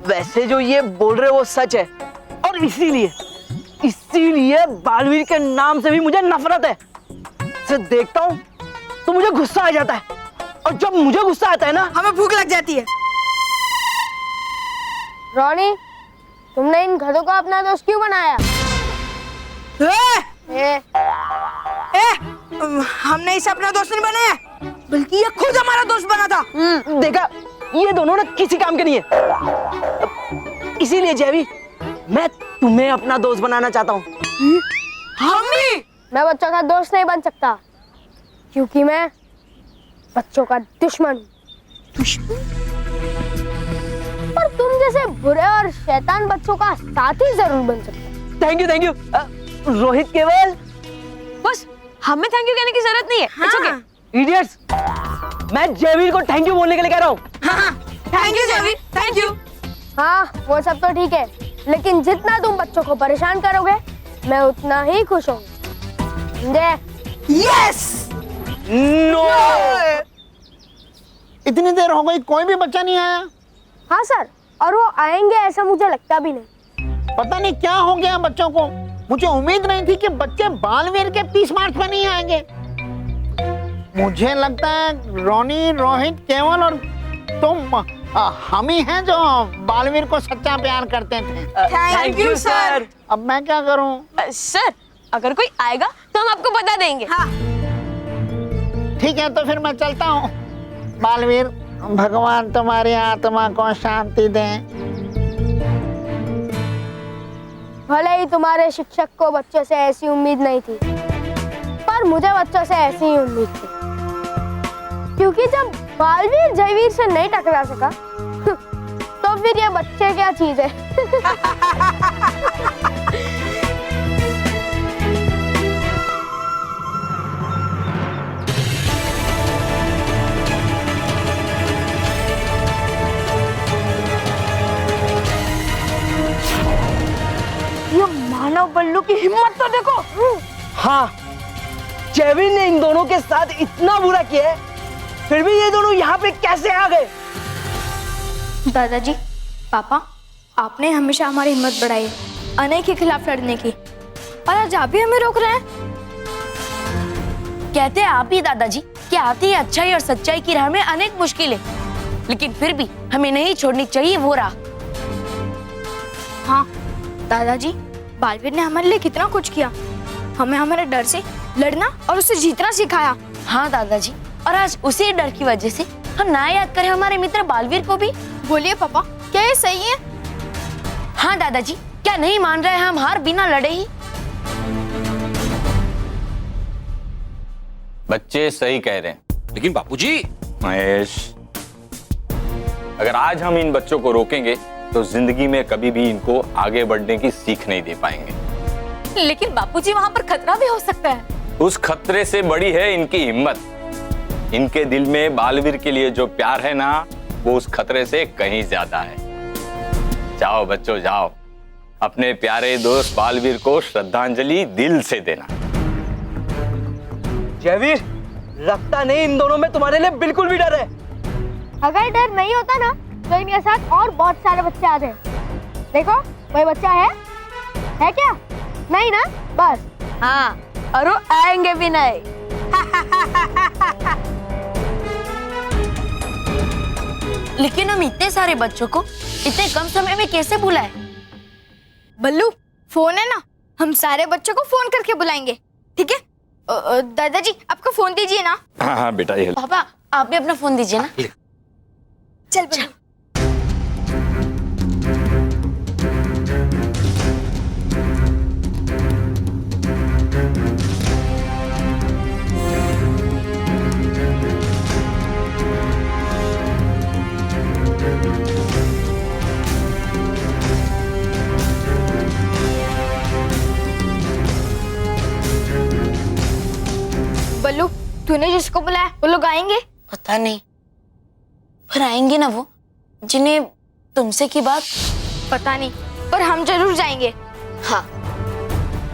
वैसे जो ये बोल रहे वो सच है, और इसीलिए बालवीर के नाम से भी मुझे नफरत है। इसे देखता हूँ तो मुझे गुस्सा आ जाता है, और जब मुझे गुस्सा आता है ना, हमें भूख लग जाती है। रोनी, तुमने इन घरों को अपना दोस्त क्यों बनाया? हमने इसे अपना दोस्त नहीं बनाया, बल्कि ये खुद हमारा दोस्त बना था। देखा, ये दोनों ना किसी काम के नहीं है। इसीलिए जयवी, मैं तुम्हें अपना दोस्त बनाना चाहता हूँ। मैं बच्चों का दोस्त नहीं बन सकता, क्योंकि मैं बच्चों का दुश्मन हूँ। पर तुम जैसे बुरे और शैतान बच्चों का साथी जरूर बन सकता। Thank you. रोहित केवल, बस हमें थैंक यू कहने की जरूरत नहीं है। It's okay. इडियट्स, मैं जयवीर को थैंक यू बोलने के लिए कह रहा हूँ। Thank you Jaiveer, thank you. हाँ, वो सब तो ठीक है, लेकिन जितना तुम बच्चों को परेशान करोगे, मैं उतना ही खुश हूँ। यस। नो। इतनी देर हो गई, कोई भी बच्चा नहीं आया। हाँ सर, और वो आएंगे ऐसा मुझे लगता भी नहीं। पता नहीं क्या हो गया बच्चों को। मुझे उम्मीद नहीं थी कि बच्चे बालवीर के 30 मार्च में नहीं आएंगे। मुझे लगता है रोनी, रोहित, केवल और तुम हम ही हैं जो बालवीर को सच्चा प्यार करते थे। Thank you sir. अब मैं क्या करूं? सर, अगर कोई आएगा तो हम आपको बता देंगे। हाँ। ठीक है, तो फिर मैं चलता हूँ। बालवीर, भगवान तुम्हारी आत्मा को शांति दे। भले ही तुम्हारे शिक्षक को बच्चों से ऐसी उम्मीद नहीं थी, पर मुझे बच्चों से ऐसी ही उम्मीद थी, क्योंकि जब बालवीर जयवीर से नहीं टकरा सका, तो फिर ये बच्चे क्या चीज है। ये मानव बल्लू की हिम्मत तो देखो। हाँ, जयवीर ने इन दोनों के साथ इतना बुरा किया है, फिर भी ये दोनों यहाँ पे कैसे आ गए? दादाजी, पापा, आपने हमेशा हमारी हिम्मत बढ़ाई है अनेक के खिलाफ लड़ने की, और आज आप भी हमें रोक रहे हैं। कहते हैं आप ही दादाजी कि आती है अच्छाई और सच्चाई की राह में अनेक मुश्किलें, लेकिन फिर भी हमें नहीं छोड़नी चाहिए वो राह। हाँ दादाजी, बालवीर ने हमारे लिए कितना कुछ किया, हमें हमारे डर से लड़ना और उसे जीतना सिखाया। हाँ दादाजी, और आज उसी डर की वजह से हम ना याद करें हमारे मित्र बालवीर को भी। बोलिए पापा, क्या ये सही है? हाँ दादाजी, क्या नहीं मान रहे हम हार बिना लड़े ही? बच्चे सही कह रहे हैं। लेकिन बापूजी। महेश, अगर आज हम इन बच्चों को रोकेंगे तो जिंदगी में कभी भी इनको आगे बढ़ने की सीख नहीं दे पाएंगे। लेकिन बापूजी, वहाँ पर खतरा भी हो सकता है। उस खतरे से बड़ी है इनकी हिम्मत। इनके दिल में बालवीर के लिए जो प्यार है ना, वो उस खतरे से कहीं ज्यादा है। जाओ बच्चों जाओ, अपने प्यारे दोस्त बालवीर को श्रद्धांजलि दिल से देना। जयवीर, लगता नहीं इन दोनों में तुम्हारे लिए बिल्कुल भी डर है। अगर डर नहीं होता ना तो इनके साथ और बहुत सारे बच्चे आते हैं। देखो कोई बच्चा है क्या? नहीं ना, बस। हाँ, और वो आएंगे भी नहीं। लेकिन हम इतने सारे बच्चों को इतने कम समय में कैसे बुलाए? बल्लू, फोन है ना, हम सारे बच्चों को फोन करके बुलाएंगे, ठीक है? दादाजी आपका फोन दीजिए ना। हाँ हाँ बेटा ये। पापा आप भी अपना फोन दीजिए ना। चल बल्लू। बल्लू, तूने जिसको बुलाया वो लोग आएंगे? पता नहीं, पर आएंगे ना वो जिन्हें तुमसे की बात। पता नहीं, पर हम जरूर जाएंगे। हाँ।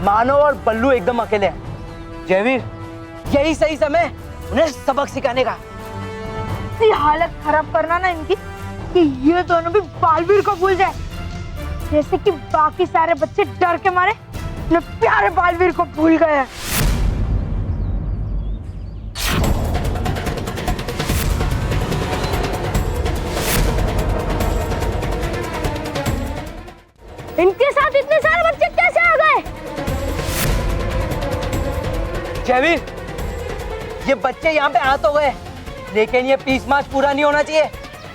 मानव और बल्लू एकदम अकेले हैं। जयवीर, यही सही समय उन्हें सबक सिखाने का। इतनी हालत खराब करना ना इनकी कि ये दोनों भी बालवीर को भूल जाए, जैसे कि बाकी सारे बच्चे डर के मारे अपने प्यारे बालवीर को भूल गए हैं। इनके साथ इतने सारे बच्चे कैसे आ गए? जयवीर, ये बच्चे यहाँ पे आ तो गए, लेकिन ये पीस मार्च पूरा नहीं होना चाहिए,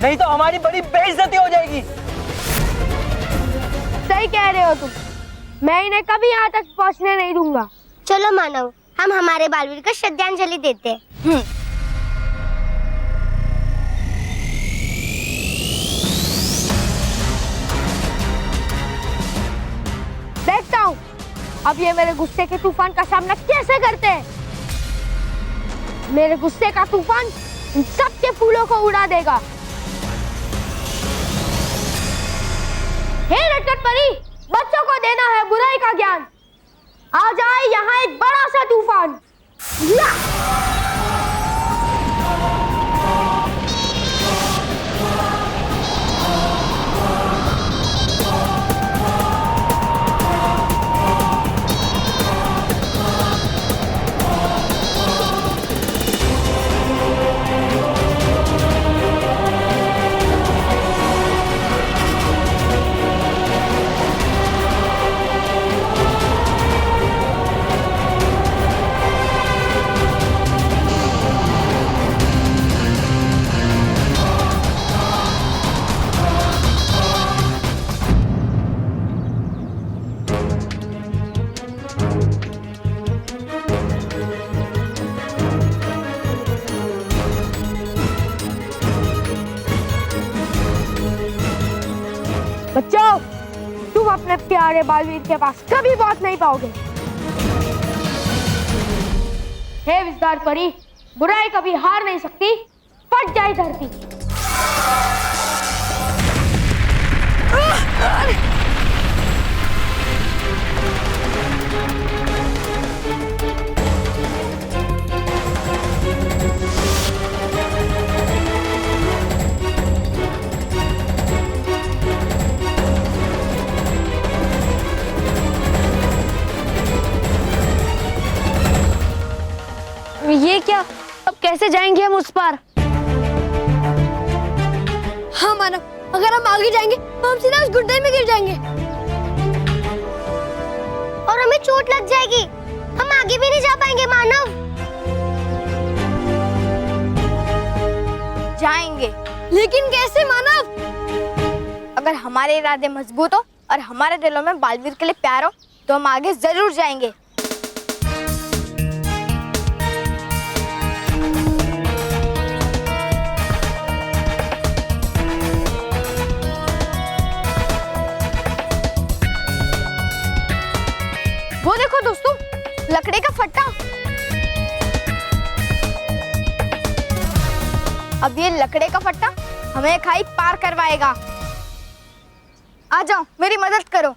नहीं तो हमारी बड़ी बेइज्जती हो जाएगी। सही कह रहे हो तुम, मैं इन्हें कभी यहाँ तक पहुँचने नहीं दूंगा। चलो मानव, हम हमारे बालवीर को श्रद्धांजलि देते हैं। देखता हूँ अब ये मेरे गुस्से के तूफान का सामना कैसे करते हैं। मेरे गुस्से का तूफान इन सबके फूलों को उड़ा देगा। हे नटखट परी, बच्चों को देना है बुराई का ज्ञान। आ जाए यहाँ एक बड़ा सा तूफान। बच्चों, तुम अपने प्यारे बालवीर के पास कभी पहुंच नहीं पाओगे। हे विस्तार परी, बुराई कभी हार नहीं सकती, फट जाए धरती। ये क्या, अब कैसे जाएंगे हम उस पार? हाँ मानव, अगर हम आगे जाएंगे तो हम सीधा उस गुड्डे में गिर जाएंगे और हमें चोट लग जाएगी। हम आगे भी नहीं जा पाएंगे मानव। जाएंगे, लेकिन कैसे मानव? अगर हमारे इरादे मजबूत हो और हमारे दिलों में बालवीर के लिए प्यार हो तो हम आगे जरूर जाएंगे। वो देखो दोस्तों, लकड़ी का फट्टा। अब ये लकड़ी का फट्टा हमें खाई पार करवाएगा। आ जाओ, मेरी मदद करो।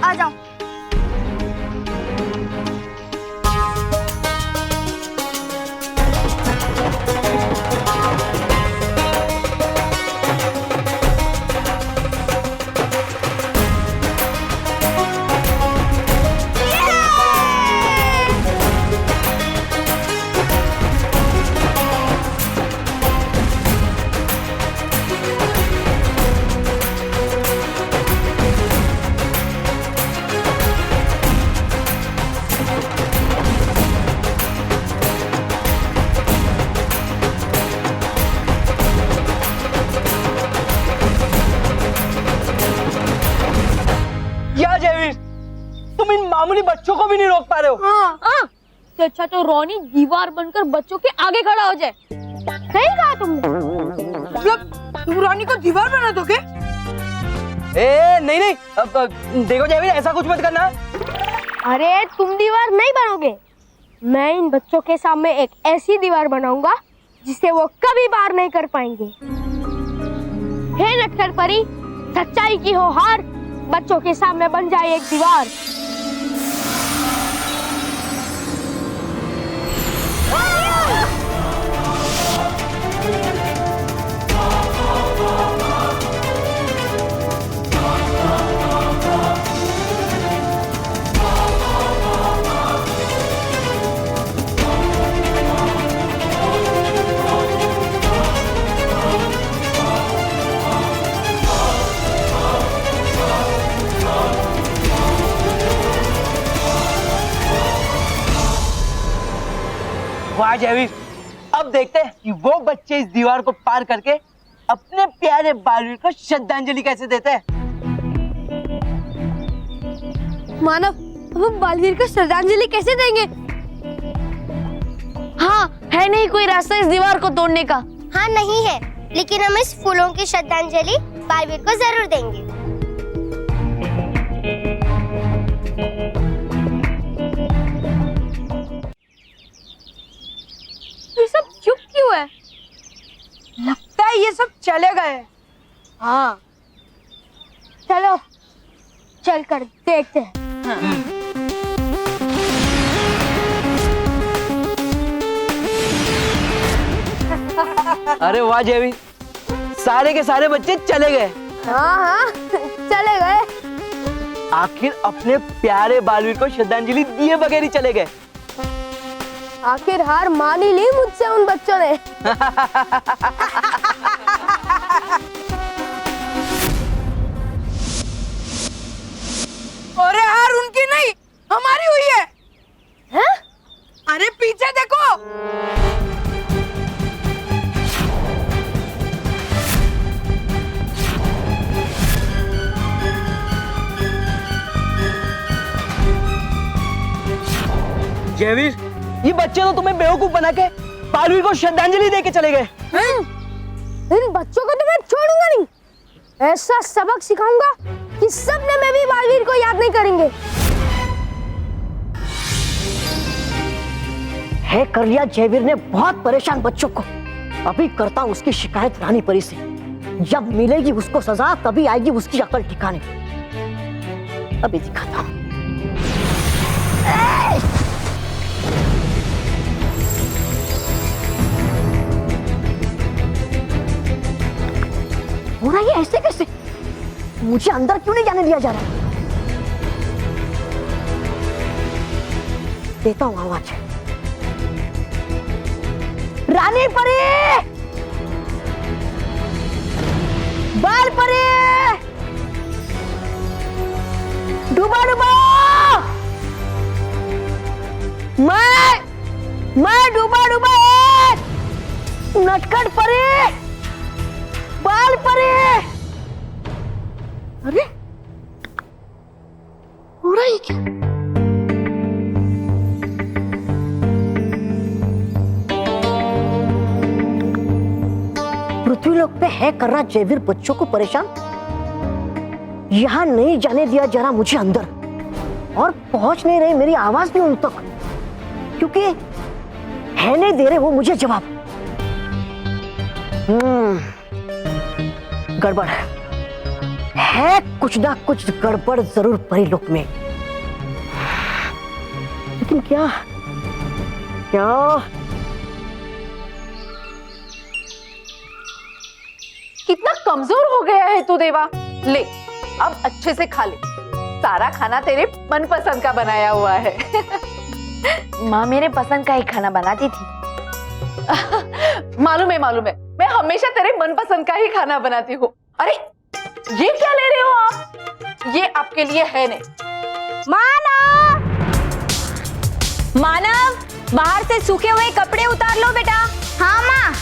आ जाओ। क्या जयवीर, तुम इन मामूली बच्चों को भी नहीं रोक पा रहे हो? हाँ, अच्छा तो रोनी दीवार बनकर बच्चों के आगे खड़ा हो जाए। सही कहा तुमने। मतलब तुम रोनी को दीवार बना दोगे? नहीं नहीं, अब देखो जयवीर, ऐसा कुछ मत करना। अरे तुम दीवार नहीं बनोगे, मैं इन बच्चों के सामने एक ऐसी दीवार बनाऊंगा जिसे वो कभी पार नहीं कर पाएंगे। हे नटखट परी, सच्चाई की हो हार, बच्चों के सामने बन जाए एक दीवार। वाह जयवीर, अब देखते हैं कि वो बच्चे इस दीवार को पार करके अपने प्यारे बालवीर को श्रद्धांजलि कैसे देते हैं। मानव, हम बालवीर को श्रद्धांजलि कैसे देंगे? हाँ, है नहीं कोई रास्ता इस दीवार को तोड़ने का? हाँ नहीं है, लेकिन हम इस फूलों की श्रद्धांजलि बालवीर को जरूर देंगे। ये सब चुप क्यों है? लगता है ये सब चले गए। हाँ, चलो चलकर देखते हैं। अरे वाह जयवीर, सारे के सारे बच्चे चले गए। हाँ हाँ, चले गए। आखिर अपने प्यारे बालवीर को श्रद्धांजलि दिए बगैर ही चले गए। आखिर हार मान ही ली मुझसे उन बच्चों ने। अरे हार उनकी नहीं, हमारी हुई है। हैं? अरे पीछे देखो। जयवीर, ये बच्चे तो तुम्हें बेवकूफ बना के बालवीर को श्रद्धांजलि देके चले गए। इन बच्चों को तो मैं छोड़ूंगा नहीं। ऐसा सबक सिखाऊंगा कि सपने में भी बालवीर को याद नहीं करेंगे। है कर लिया जयवीर ने बहुत परेशान बच्चों को। अभी करता हूं उसकी शिकायत रानी परी से। जब मिलेगी उसको सजा तभी आएगी उसकी अकल ठिकाने। अभी दिखाता हूं। हो रहा है ऐसे कैसे? मुझे अंदर क्यों नहीं जाने दिया जा रहा? देता हूं आवाज। रानी परी, बाल परी, डूबा डूबा, मैं डूबा डूबा नटखट परी, बाल परी। अरे हो रहा है क्या? पृथ्वीलोक पे है कर रहा जयवीर बच्चों को परेशान। यहां नहीं जाने दिया जरा मुझे अंदर, और पहुंच नहीं रही मेरी आवाज भी उन तक, क्योंकि है नहीं दे रहे वो मुझे जवाब। गड़बड़ है, कुछ ना कुछ गड़बड़ जरूर परीलोक में, लेकिन क्या क्या? कितना कमजोर हो गया है तू देवा। ले अब अच्छे से खा ले, सारा खाना तेरे मनपसंद का बनाया हुआ है। माँ मेरे पसंद का ही खाना बनाती थी। मालूम है मैं हमेशा तेरे मनपसंद का ही खाना बनाती हूँ। अरे ये क्या ले रहे हो आप? ये आपके लिए है नहीं। मानव, बाहर से सूखे हुए कपड़े उतार लो बेटा। हाँ माँ।